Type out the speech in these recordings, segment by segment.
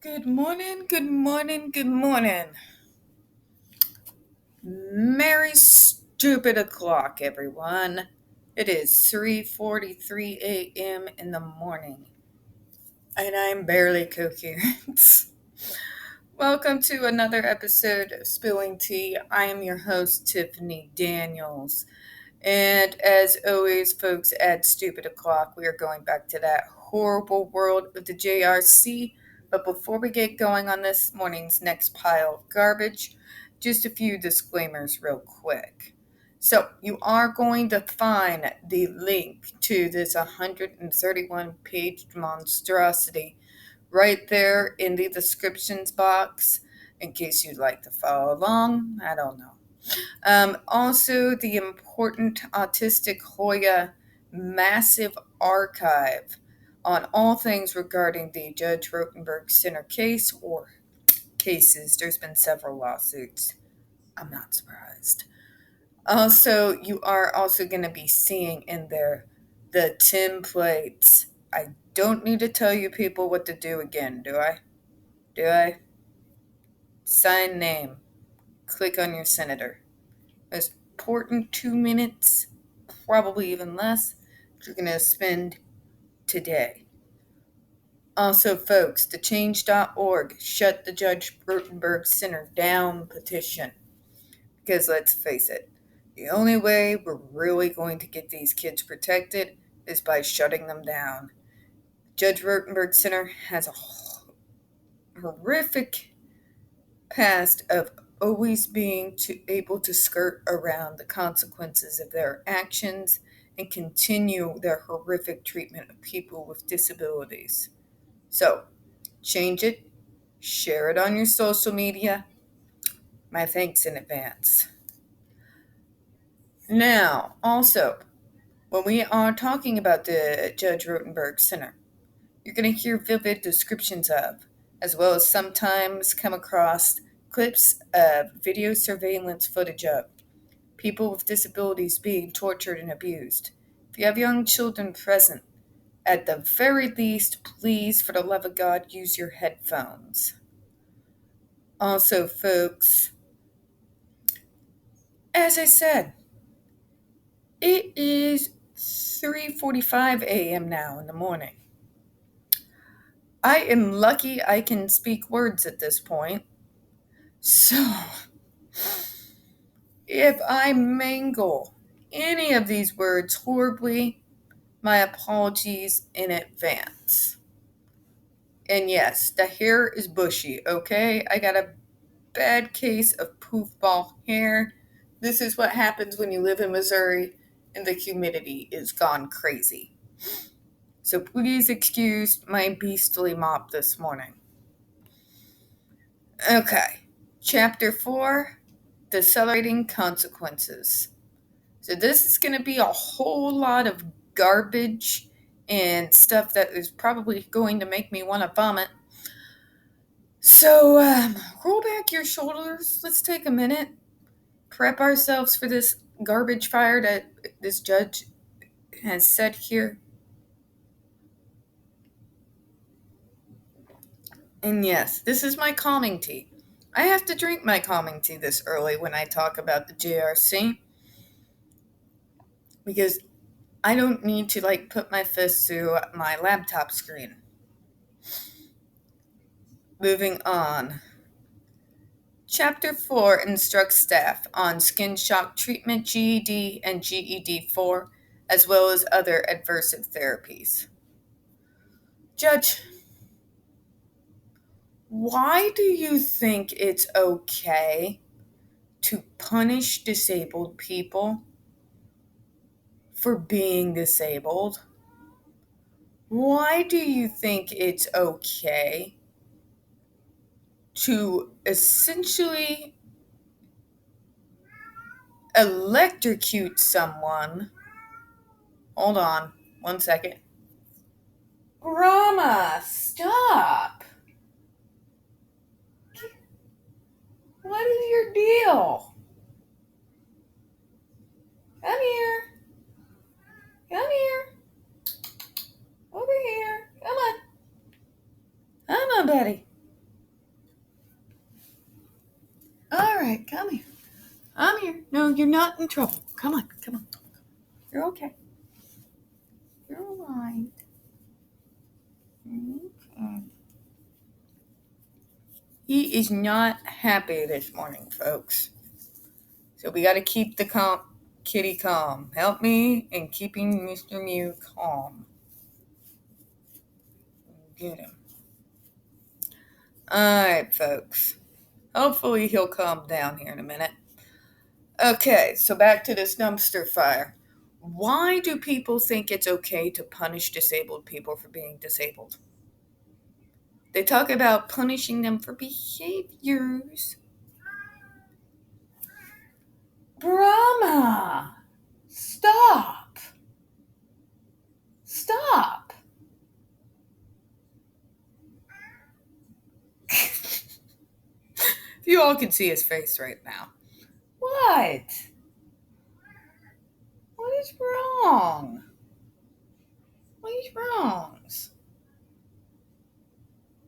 Good morning, good morning, good morning. Merry stupid o'clock, everyone. It is 3:43 a.m. in the morning, and I'm barely coherent. Welcome to another episode of Spilling Tea. I am your host, Tiffany Daniels. And as always, folks, at Stupid O'Clock, we are going back to that horrible world of the JRC. But before we get going on this morning's next pile of garbage, just a few disclaimers real quick. So, you are going to find the link to this 131 page monstrosity right there in the descriptions box in case you'd like to follow along. I don't know. Also, the important Autistic Hoya massive archive on all things regarding the Judge Rotenberg Center case or cases. There's been several lawsuits. I'm not surprised. Also, you are also going to be seeing in there the templates. I don't need to tell you people what to do again, do I? Do I? Sign name. Click on your senator. Most important 2 minutes, probably even less, you're going to spend today. Also, folks, the change.org shut the Judge Rotenberg Center down petition. Because let's face it, the only way we're really going to get these kids protected is by shutting them down. Judge Rotenberg Center has a horrific past of always being able to skirt around the consequences of their actions and continue their horrific treatment of people with disabilities. So, change it, share it on your social media. My thanks in advance. Now, also, when we are talking about the Judge Rotenberg Center, you're going to hear vivid descriptions of, as well as sometimes come across clips of video surveillance footage of people with disabilities being tortured and abused. If you have young children present, at the very least, please, for the love of God, use your headphones. Also, folks, as I said, it is 3:45 a.m. now in the morning. I am lucky I can speak words at this point. So, if I mangle any of these words horribly, my apologies in advance. And yes, the hair is bushy, okay? I got a bad case of poofball hair. This is what happens when you live in Missouri and the humidity is gone crazy. So please excuse my beastly mop this morning. Okay, Chapter 4, Decelerating Consequences. So this is going to be a whole lot of garbage and stuff that is probably going to make me want to vomit. So roll back your shoulders. Let's take a minute. Prep ourselves for this garbage fire that this judge has set here. And yes, this is my calming tea. I have to drink my calming tea this early when I talk about the JRC because I don't need to put my fist through my laptop screen. Moving on. Chapter 4 instructs staff on skin shock treatment, GED, and GED4, as well as other adversive therapies. Judge, why do you think it's okay to punish disabled people for being disabled? Why do you think it's okay to essentially electrocute someone? Hold on, 1 second. Grandma, stop! What is your deal? Come here. Come here. Over here. Come on. Come on, buddy. right, come here. I'm here. No, you're not in trouble. Come on. You're okay. You're all right. Okay. He is not happy this morning, folks. So we got to keep the kitty calm. Help me in keeping Mr. Mew calm. Get him. Alright, folks. Hopefully he'll calm down here in a minute. Okay, so back to this dumpster fire. Why do people think it's okay to punish disabled people for being disabled? They talk about punishing them for behaviors. Brahma! Stop! You all can see his face right now. What? What is wrong? What is wrong?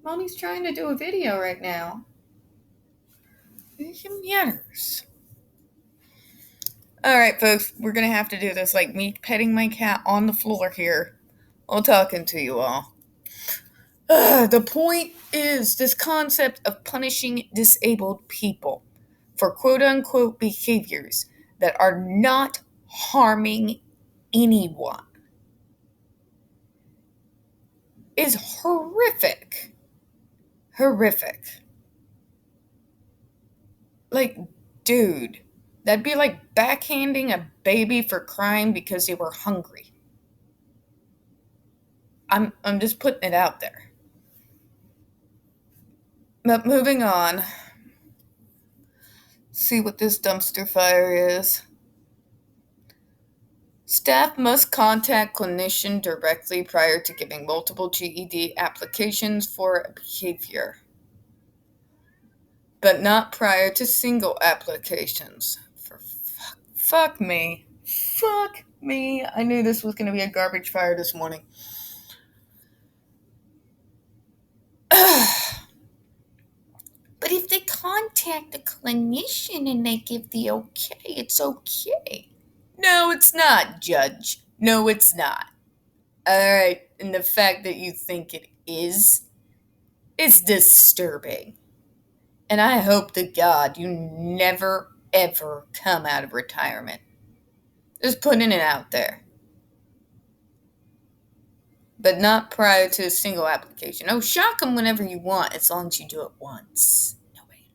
Mommy's trying to do a video right now. There's some yatters. Alright, folks, we're going to have to do this like me petting my cat on the floor here while talking to you all. The point is this concept of punishing disabled people for quote-unquote behaviors that are not harming anyone is horrific. Like, dude, that'd be like backhanding a baby for crying because they were hungry. I'm just putting it out there. But moving on. See what this dumpster fire is. Staff must contact clinician directly prior to giving multiple GED applications for a behavior, but not prior to single applications. For fuck me. I knew this was going to be a garbage fire this morning. But if they contact the clinician and they give the okay, it's okay. No, it's not, Judge. No, it's not. Alright, and the fact that you think it is, it's disturbing. And I hope to God you never, ever come out of retirement. Just putting it out there. But not prior to a single application. Oh, shock them whenever you want, as long as you do it once. Nobody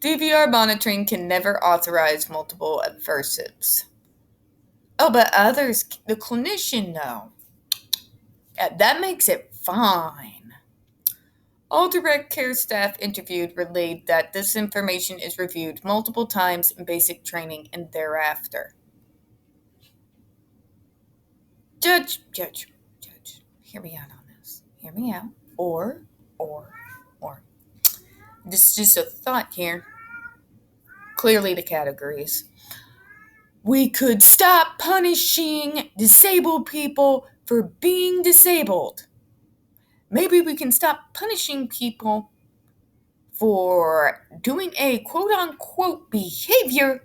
knows. DVR monitoring can never authorize multiple adversives. Oh, but others, the clinician, no. Yeah, that makes it fine. All direct care staff interviewed relayed that this information is reviewed multiple times in basic training and thereafter. Judge, hear me out on this. Hear me out. Or. This is just a thought here. Clearly the cat agrees. We could stop punishing disabled people for being disabled. Maybe we can stop punishing people for doing a quote-unquote behavior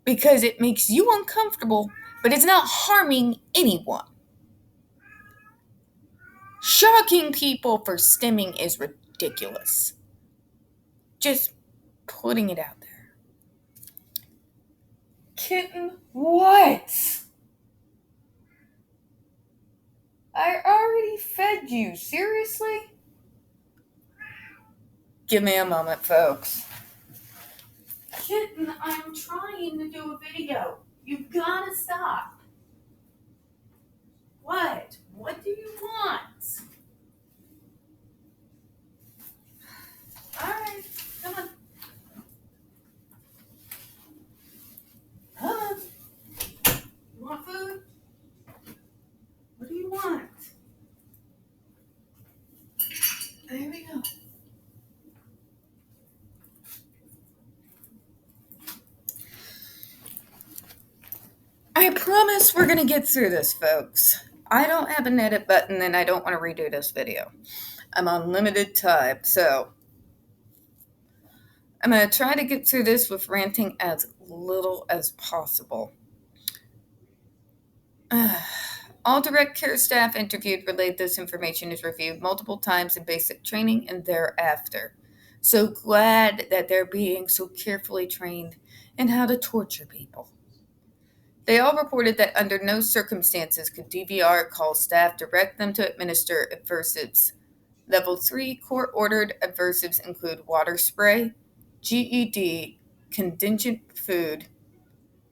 because it makes you uncomfortable, but it's not harming anyone. Shocking people for stimming is ridiculous. Just putting it out there. Kitten, what? I already fed you. Seriously? Give me a moment, folks. Kitten, I'm trying to do a video. You've got to stop. What? What do you want? All right, come on. Come on. You want food? What do you want? There we go. I promise we're going to get through this, folks. I don't have an edit button and I don't want to redo this video. I'm on limited time, so I'm going to try to get through this with ranting as little as possible. All direct care staff interviewed relayed this information is reviewed multiple times in basic training and thereafter. So glad that they're being so carefully trained in how to torture people. They all reported that under no circumstances could DVR call staff direct them to administer aversives. Level 3 court-ordered aversives include water spray, GED, contingent food,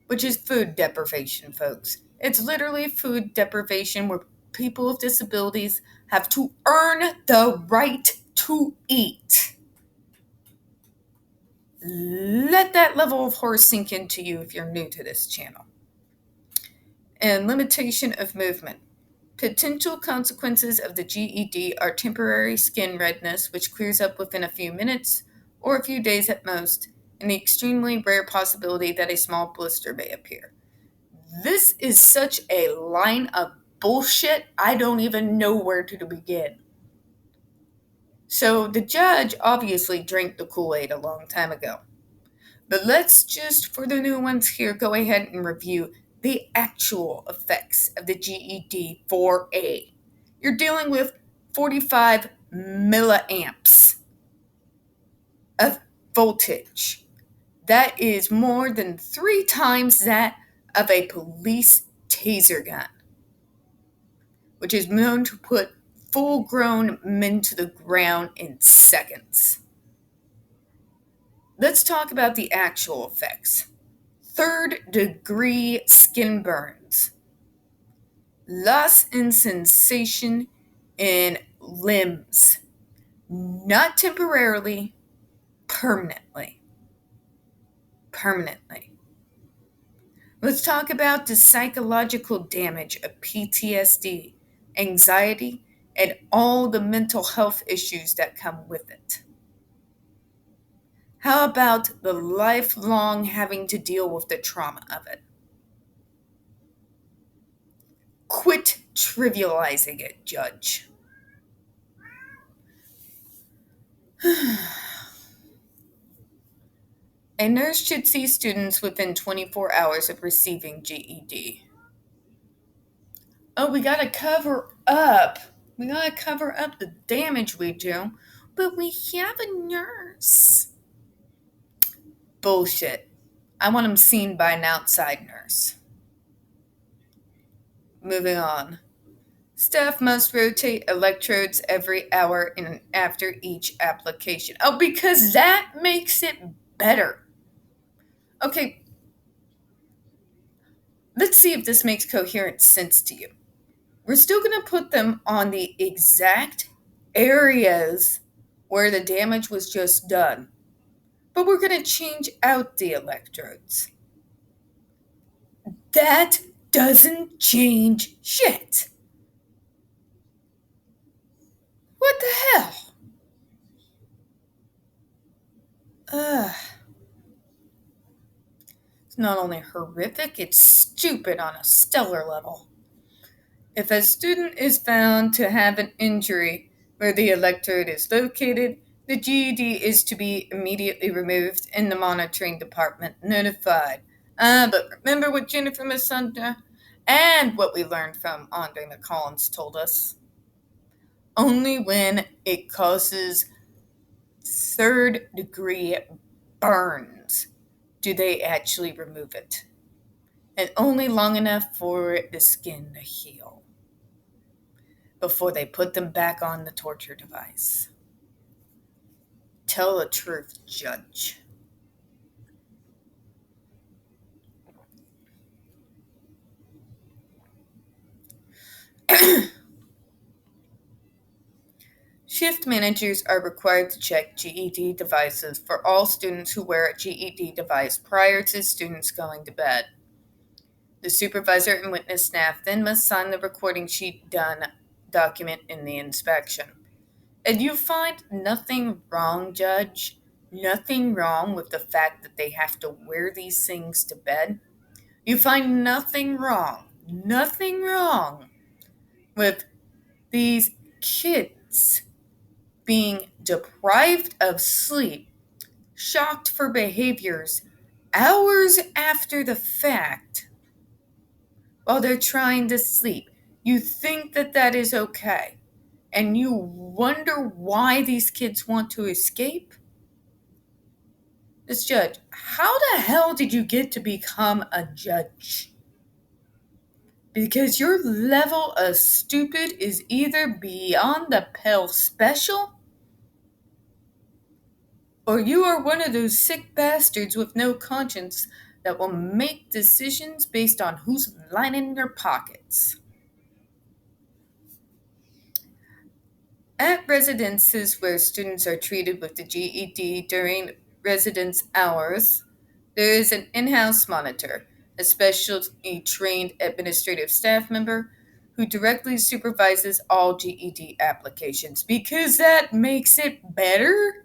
which is food deprivation, folks. It's literally food deprivation where people with disabilities have to earn the right to eat. Let that level of horror sink into you if you're new to this channel. And limitation of movement. Potential consequences of the GED are temporary skin redness, which clears up within a few minutes or a few days at most, and the extremely rare possibility that a small blister may appear. This is such a line of bullshit, I don't even know where to begin. So the judge obviously drank the Kool-Aid a long time ago. But let's just, for the new ones here, go ahead and review the actual effects of the GED 4A. You're dealing with 45 milliamps of voltage. That is more than 3 times that of a police taser gun, which is known to put full-grown men to the ground in seconds. Let's talk about the actual effects. 3rd-degree skin burns, loss in sensation in limbs, not temporarily, permanently. Let's talk about the psychological damage of PTSD, anxiety, and all the mental health issues that come with it. How about the lifelong having to deal with the trauma of it? Quit trivializing it, Judge. A nurse should see students within 24 hours of receiving GED. Oh, we gotta cover up. We gotta cover up the damage we do, but we have a nurse. Bullshit. I want them seen by an outside nurse. Moving on. Staff must rotate electrodes every hour and after each application. Oh, because that makes it better. Okay, let's see if this makes coherent sense to you. We're still going to put them on the exact areas where the damage was just done, but we're going to change out the electrodes. That doesn't change shit. What the hell? Ugh. It's not only horrific, it's stupid on a stellar level. If a student is found to have an injury where the electrode is located, the GED is to be immediately removed and the monitoring department notified. But remember what Jennifer Masunda and what we learned from Andre McCollins told us? Only when it causes 3rd-degree burns do they actually remove it. And only long enough for the skin to heal before they put them back on the torture device. Tell the truth, Judge. Shift managers are required to check GED devices for all students who wear a GED device prior to students going to bed. The supervisor and witness staff then must sign the recording sheet document in the inspection. And you find nothing wrong, Judge? Nothing wrong with the fact that they have to wear these things to bed? You find nothing wrong with these kids being deprived of sleep, shocked for behaviors hours after the fact while they're trying to sleep. You think that that is okay, and you wonder why these kids want to escape? This judge, how the hell did you get to become a judge? Because your level of stupid is either beyond the pale special, or you are one of those sick bastards with no conscience that will make decisions based on who's lining your pockets. At residences where students are treated with the GED during residence hours, there is an in-house monitor, a specially trained administrative staff member who directly supervises all GED applications. Because that makes it better?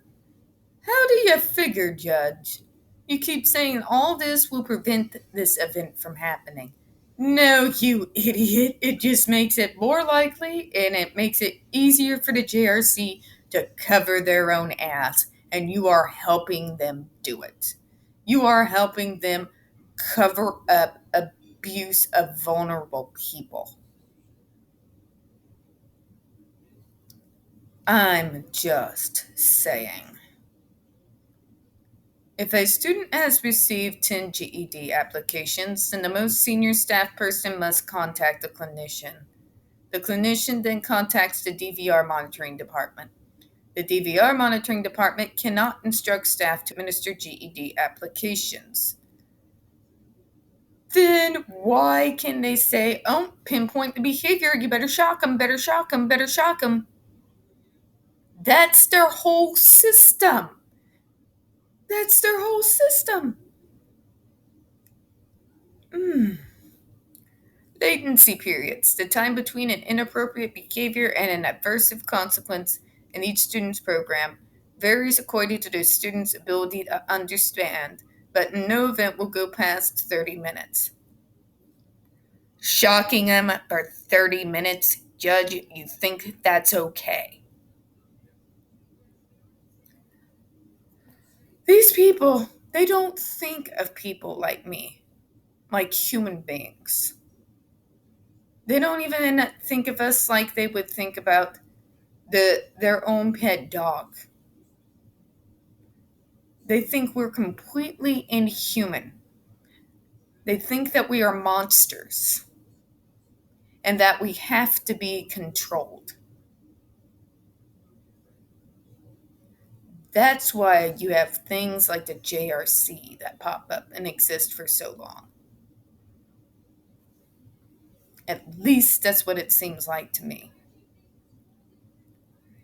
How do you figure, Judge? You keep saying all this will prevent this event from happening. No, you idiot. It just makes it more likely and it makes it easier for the JRC to cover their own ass. And you are helping them do it. You are helping them cover up abuse of vulnerable people. I'm just saying. If a student has received 10 GED applications, then the most senior staff person must contact the clinician. The clinician then contacts the DVR monitoring department. The DVR monitoring department cannot instruct staff to administer GED applications. Then why can they say, oh, pinpoint the behavior, you better shock them, better shock them, better shock them? That's their whole system. That's their whole system. Latency periods, the time between an inappropriate behavior and an adversive consequence in each student's program, varies according to the student's ability to understand, but no event will go past 30 minutes. Shocking them for 30 minutes, Judge, you think that's okay? These people, they don't think of people like me, like human beings. They don't even think of us like they would think about their own pet dog. They think we're completely inhuman. They think that we are monsters and that we have to be controlled. That's why you have things like the JRC that pop up and exist for so long. At least that's what it seems like to me.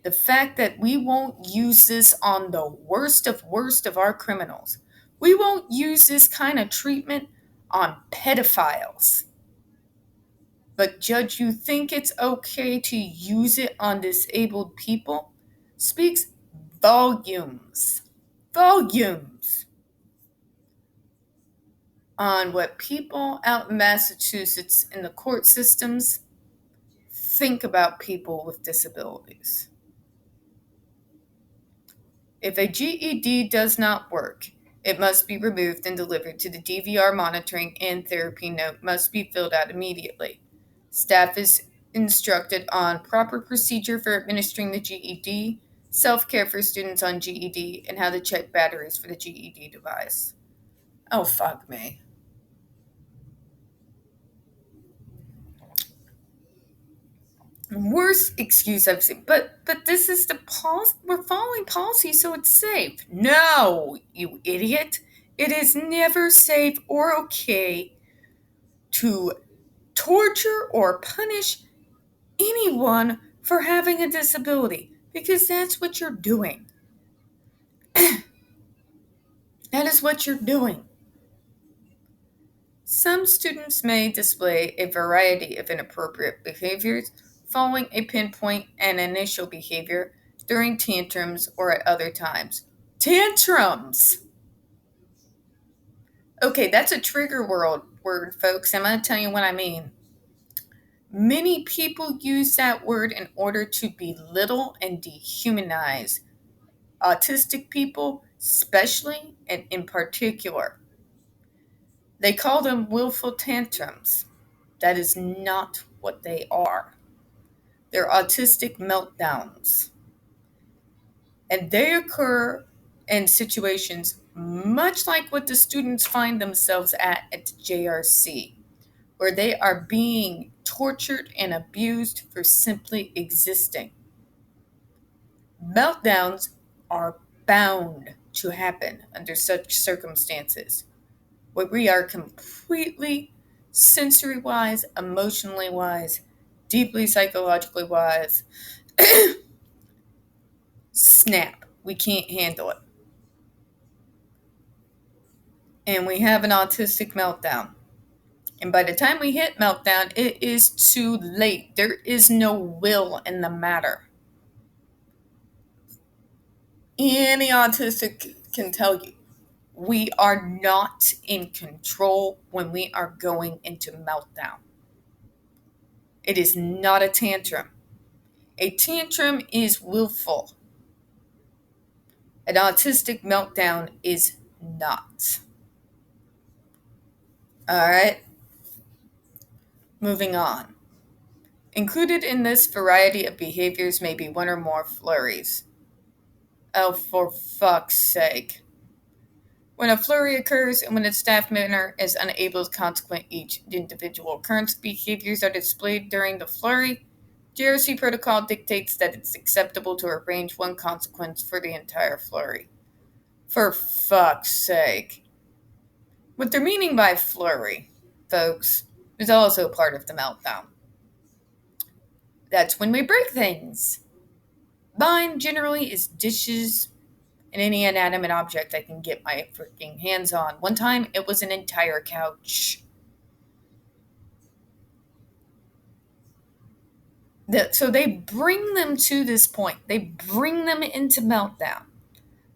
The fact that we won't use this on the worst of our criminals. We won't use this kind of treatment on pedophiles. But, Judge, you think it's okay to use it on disabled people? Speaks volumes on what people out in Massachusetts in the court systems think about people with disabilities. If a GED does not work, it must be removed and delivered to the DVR monitoring and therapy note must be filled out immediately. Staff is instructed on proper procedure for administering the GED, self-care for students on GED, and how to check batteries for the GED device. Oh, fuck me. Worst excuse I've seen, but this is the policy. We're following policy, so it's safe. No, you idiot! It is never safe or okay to torture or punish anyone for having a disability because that's what you're doing. That is what you're doing. Some students may display a variety of inappropriate behaviors following a pinpoint and initial behavior during tantrums or at other times. Tantrums! Okay, that's a trigger word, folks. I'm going to tell you what I mean. Many people use that word in order to belittle and dehumanize autistic people, especially and in particular. They call them willful tantrums. That is not what they are. They're autistic meltdowns. And they occur in situations much like what the students find themselves at the JRC, where they are being tortured and abused for simply existing. Meltdowns are bound to happen under such circumstances, where we are completely sensory wise, emotionally wise, deeply psychologically wise. Snap. We can't handle it. And we have an autistic meltdown. And by the time we hit meltdown, it is too late. There is no will in the matter. Any autistic can tell you we are not in control when we are going into meltdown. It is not a tantrum. A tantrum is willful. An autistic meltdown is not. All right, moving on. Included in this variety of behaviors may be one or more flurries. Oh, for fuck's sake. When a flurry occurs and when a staff member is unable to consequent each individual occurrence, behaviors are displayed during the flurry. JRC protocol dictates that it's acceptable to arrange one consequence for the entire flurry. For fuck's sake. What they're meaning by flurry, folks, is also part of the meltdown. That's when we break things. Mine generally is dishes and any inanimate object I can get my freaking hands on. One time, it was an entire couch. So they bring them to this point. They bring them into meltdown.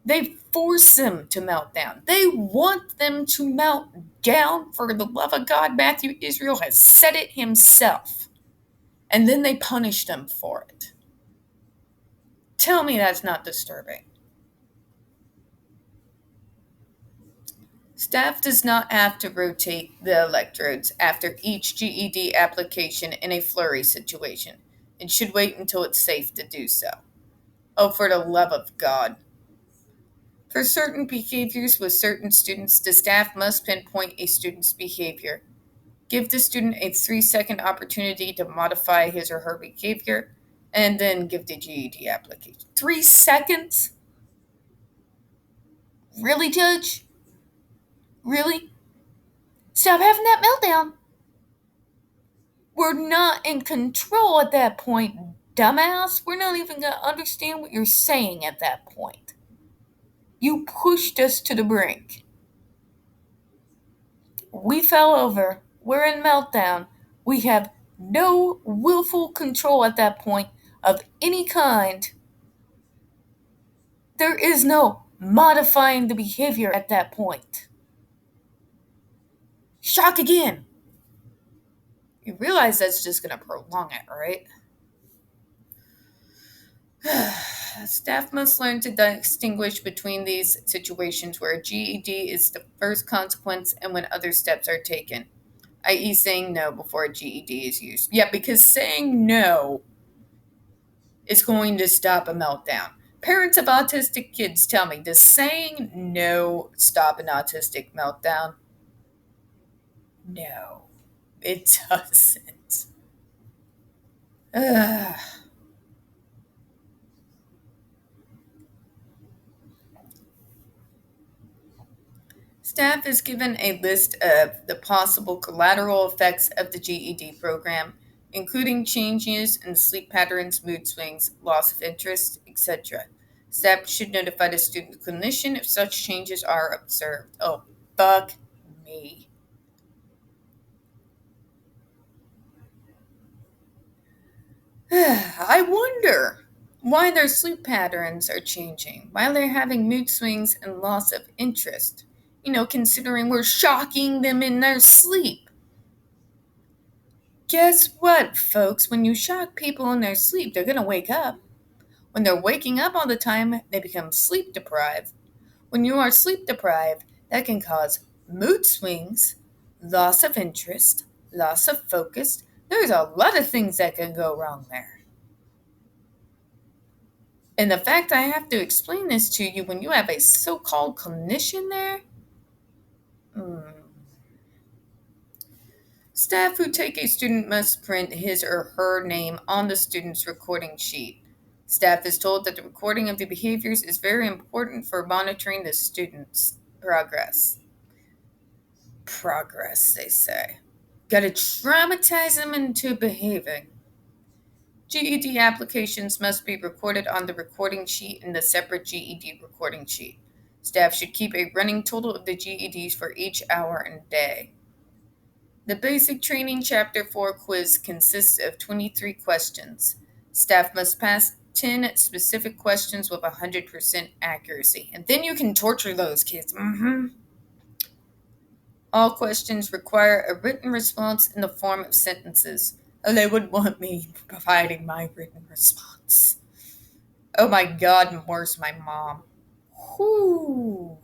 They force them to melt down. They want them to melt down. For the love of God, Matthew Israel has said it himself. And then they punish them for it. Tell me that's not disturbing. Staff does not have to rotate the electrodes after each GED application in a flurry situation and should wait until it's safe to do so. Oh, for the love of God. For certain behaviors with certain students, the staff must pinpoint a student's behavior. Give the student a 3-second opportunity to modify his or her behavior, and then give the GED application. 3 seconds? Really, Judge? Really? Stop having that meltdown. We're not in control at that point, dumbass. We're not even going to understand what you're saying at that point. You pushed us to the brink. We fell over. We're in meltdown. We have no willful control at that point of any kind. There is no modifying the behavior at that point. Shock again. You realize that's just going to prolong it, right? Staff must learn to distinguish between these situations where a GED is the first consequence and when other steps are taken, i.e. saying no before a GED is used. Yeah, because saying no is going to stop a meltdown. Parents of autistic kids tell me, does saying no stop an autistic meltdown? No, it doesn't. Ugh. Staff is given a list of the possible collateral effects of the GED program, including changes in sleep patterns, mood swings, loss of interest, etc. Staff should notify the student clinician if such changes are observed. Oh, fuck me. I wonder why their sleep patterns are changing, why they're having mood swings and loss of interest. Considering we're shocking them in their sleep. Guess what, folks? When you shock people in their sleep, they're going to wake up. When they're waking up all the time, they become sleep deprived. When you are sleep deprived, that can cause mood swings, loss of interest, loss of focus. There's a lot of things that can go wrong there. And the fact I have to explain this to you when you have a so called clinician there, hmm. Staff who take a student must print his or her name on the student's recording sheet. Staff is told that the recording of the behaviors is very important for monitoring the student's progress. Progress, they say. Gotta traumatize them into behaving. GED applications must be recorded on the recording sheet in the separate GED recording sheet. Staff should keep a running total of the GEDs for each hour and day. The Basic Training Chapter 4 quiz consists of 23 questions. Staff must pass 10 specific questions with 100% accuracy. And then you can torture those kids. All questions require a written response in the form of sentences. Oh, they would want me providing my written response. Oh my God, and where's my mom? Whew.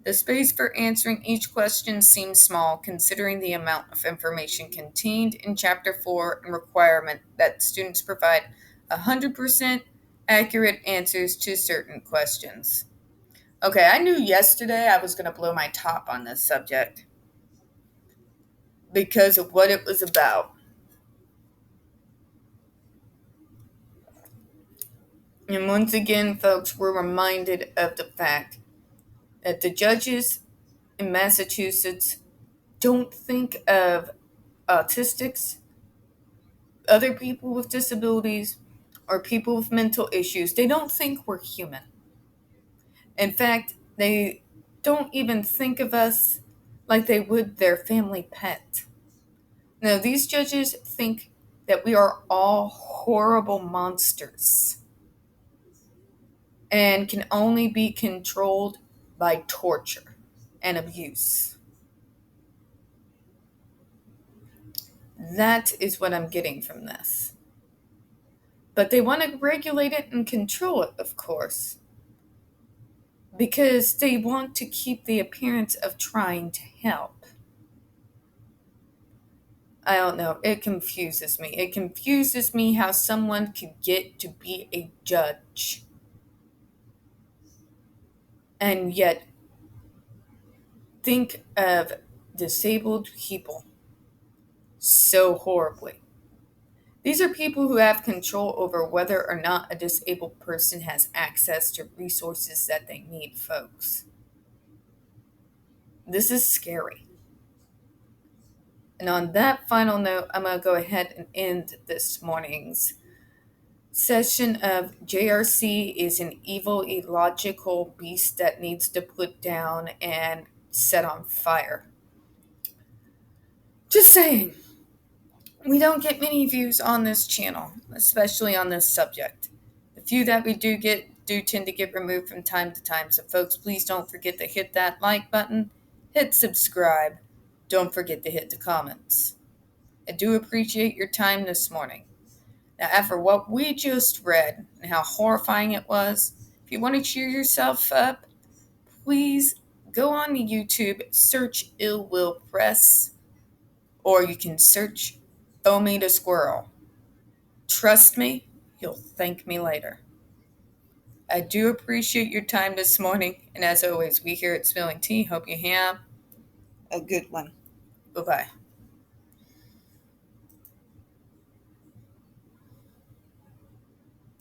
The space for answering each question seems small considering the amount of information contained in Chapter 4 and requirement that students provide 100% accurate answers to certain questions. Okay, I knew yesterday I was going to blow my top on this subject because of what it was about. And once again, folks, we're reminded of the fact that the judges in Massachusetts don't think of autistics, other people with disabilities, or people with mental issues. They don't think we're human. In fact, they don't even think of us like they would their family pet. No, these judges think that we are all horrible monsters and can only be controlled by torture and abuse. That is what I'm getting from this. But they want to regulate it and control it, of course, because they want to keep the appearance of trying to help. I don't know. It confuses me. It confuses me how someone could get to be a judge and yet think of disabled people so horribly. These are people who have control over whether or not a disabled person has access to resources that they need, folks. This is scary. And on that final note, I'm going to go ahead and end this morning's session of JRC is an evil, illogical beast that needs to put down and set on fire. Just saying. We don't get many views on this channel, especially on this subject. The few that we do get do tend to get removed from time to time, so folks, please don't forget to hit that like button, hit subscribe, don't forget to hit the comments. I do appreciate your time this morning. Now, after what we just read and how horrifying it was, if you want to cheer yourself up, please go on to YouTube, search Ill Will Press, or you can search Throw Me the Squirrel. Trust me, you'll thank me later. I do appreciate your time this morning, and as always, we here at Spilling Tea hope you have a good one. Bye-bye.